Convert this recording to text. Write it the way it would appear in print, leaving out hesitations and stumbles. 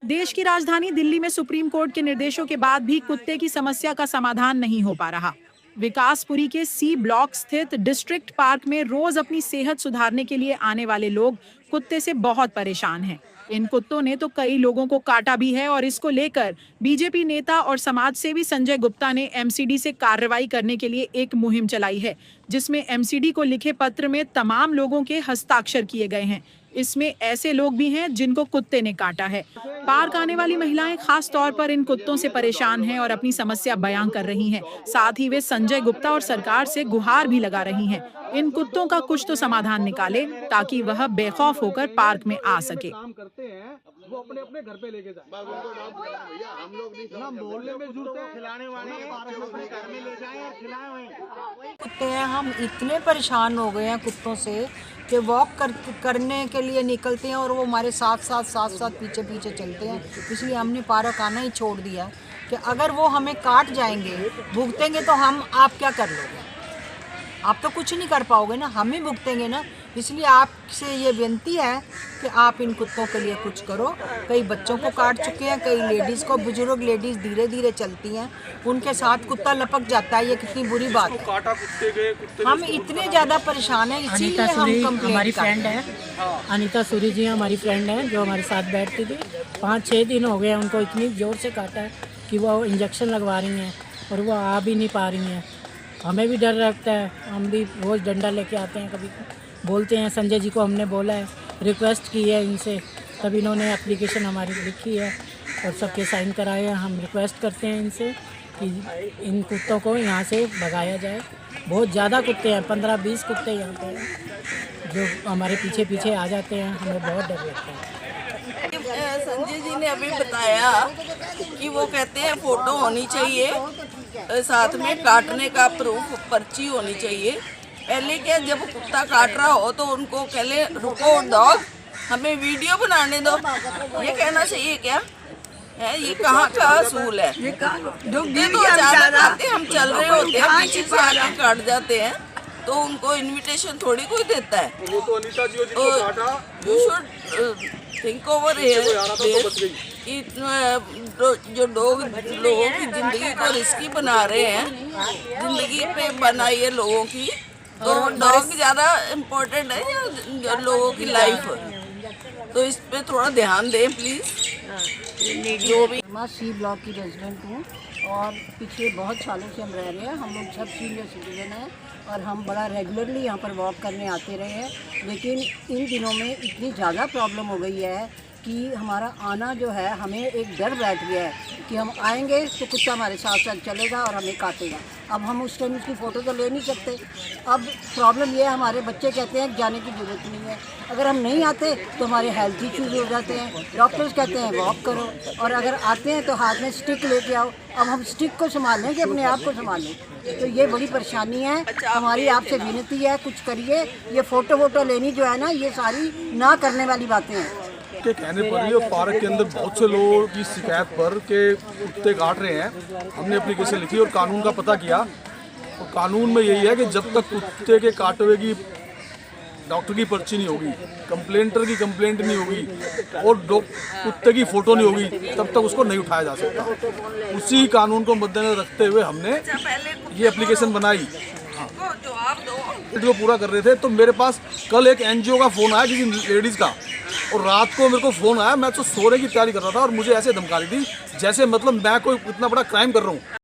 देश की राजधानी दिल्ली में सुप्रीम कोर्ट के निर्देशों के बाद भी कुत्ते की समस्या का समाधान नहीं हो पा रहा। विकासपुरी के सी ब्लॉक स्थित डिस्ट्रिक्ट पार्क में रोज अपनी सेहत सुधारने के लिए आने वाले लोग कुत्ते से बहुत परेशान हैं। इन कुत्तों ने तो कई लोगों को काटा भी है और इसको लेकर बीजेपी नेता और समाज सेवी संजय गुप्ता ने एमसीडी से कार्रवाई करने के लिए एक मुहिम चलाई है, जिसमें एमसीडी को लिखे पत्र में तमाम लोगों के हस्ताक्षर किए गए हैं। इसमें ऐसे लोग भी हैं जिनको कुत्ते ने काटा है। पार्क आने वाली महिलाएं खास तौर पर इन कुत्तों से परेशान हैं और अपनी समस्या बयां कर रही हैं। साथ ही वे संजय गुप्ता और सरकार से गुहार भी लगा रही हैं, इन कुत्तों का कुछ तो समाधान निकाले ताकि वह बेखौफ होकर पार्क में आ सके। वो अपने अपने घर पे लेके जाए, हम लोग नहीं मोहल्ले में जुड़ते हैं, खिलाने वाले अपने घर में ले जाएं और खिलाएं वहीं। कुत्ते हैं, हम इतने परेशान हो गए हैं कुत्तों से कि वॉक करने के लिए निकलते हैं और वो हमारे साथ पीछे पीछे चलते हैं। इसलिए हमने पार्क आना ही छोड़ दिया कि अगर वो हमें काट जाएंगे, भुगतेंगे तो आप क्या कर लोगे? आप तो कुछ नहीं कर पाओगे ना, हम ही भुगतेंगे ना। इसलिए आपसे ये विनती है कि आप इन कुत्तों के लिए कुछ करो। कई बच्चों को काट चुके हैं, कई लेडीज़ को, बुजुर्ग लेडीज़ धीरे धीरे चलती हैं, उनके साथ कुत्ता लपक जाता है। ये कितनी बुरी बात है। हम इतने ज़्यादा परेशान हैं, इसीलिए हम हमारी फ्रेंड है अनीता सूरी जी हमारी फ्रेंड है जो हमारे साथ बैठती थी। 5-6 दिन हो गए उनको इतनी ज़ोर से काटा है कि वो इंजेक्शन लगवा रही हैं और वो आ भी नहीं पा रही हैं। हमें भी डर लगता है, हम भी रोज़ डंडा लेके आते हैं, कभी बोलते हैं। संजय जी को हमने बोला है, रिक्वेस्ट की है इनसे, तब इन्होंने एप्लीकेशन हमारी लिखी है और सबके साइन कराए हैं। हम रिक्वेस्ट करते हैं इनसे कि इन कुत्तों को यहाँ से भगाया जाए। बहुत ज़्यादा कुत्ते हैं, 15-20 कुत्ते यहाँ पे हैं जो हमारे पीछे पीछे आ जाते हैं, हमें बहुत डर लगता है। संजय जी ने अभी बताया कि वो कहते हैं फ़ोटो होनी चाहिए, साथ में काटने का प्रूफ, पर्ची होनी चाहिए। पहले क्या, जब कुत्ता काट रहा हो तो उनको कहले रुको डॉग, हमें वीडियो बनाने दो, ये कहना चाहिए क्या है? ये कहाँ का असूल है? ये तो अचानक आते, हम चल रहे होते हैं, पीछे से आके काट जाते हैं, तो उनको इनविटेशन थोड़ी कोई देता है। यू शुड थिंक ओवर कि जो लोग लोगों की ज़िंदगी को रिस्की बना रहे हैं, ज़िंदगी पे बनाइए लोगों की, तो डॉग ज़्यादा इम्पोर्टेंट है या लोगों की लाइफ? तो इस पे थोड़ा ध्यान दें प्लीज़। जो भी मैं सी ब्लॉक की रेजिडेंट हूँ और पिछले बहुत सालों से हम रह रहे हैं। हम लोग सब सीनियर सिटीजन हैं और हम बड़ा रेगुलरली यहाँ पर वॉक करने आते रहे हैं, लेकिन इन दिनों में इतनी ज़्यादा प्रॉब्लम हो गई है कि हमारा आना जो है, हमें एक डर बैठ गया है कि हम आएंगे तो कुत्ता हमारे साथ साथ चलेगा और हमें काटेगा। अब हम उस टाइम उसकी फ़ोटो तो ले नहीं सकते। अब प्रॉब्लम ये है, हमारे बच्चे कहते हैं जाने की ज़रूरत नहीं है। अगर हम नहीं आते तो हमारे हेल्थ इश्यूज़ हो जाते हैं। डॉक्टर्स कहते हैं वॉक करो, और अगर आते हैं तो हाथ में स्टिक लेके आओ। अब हम स्टिक को संभालें कि अपने आप को संभालें? तो ये बड़ी परेशानी है। हमारी आपसे विनती है, कुछ करिए। ये फ़ोटो वोटो लेनी जो है ना, ये सारी ना करने वाली बातें हैं। के कहने पर ही पार्क के अंदर बहुत से लोगों की शिकायत पर के कुत्ते काट रहे हैं, हमने एप्लीकेशन लिखी और कानून का पता किया। और कानून में यही है कि जब तक कुत्ते के काटवे की डॉक्टर की पर्ची नहीं होगी, कंप्लेंटर की कंप्लेंट नहीं होगी और कुत्ते की फ़ोटो नहीं होगी, तब तक उसको नहीं उठाया जा सकता। उसी कानून को मद्देनजर रखते हुए हमने ये एप्लीकेशन बनाई। वीडियो पूरा कर रहे थे तो मेरे पास कल एक एनजीओ का फ़ोन आया किसी लेडीज़ का, और रात को मेरे को फ़ोन आया, मैं तो सोने की तैयारी कर रहा था और मुझे ऐसे धमका रही थी जैसे मतलब मैं कोई इतना बड़ा क्राइम कर रहा हूँ।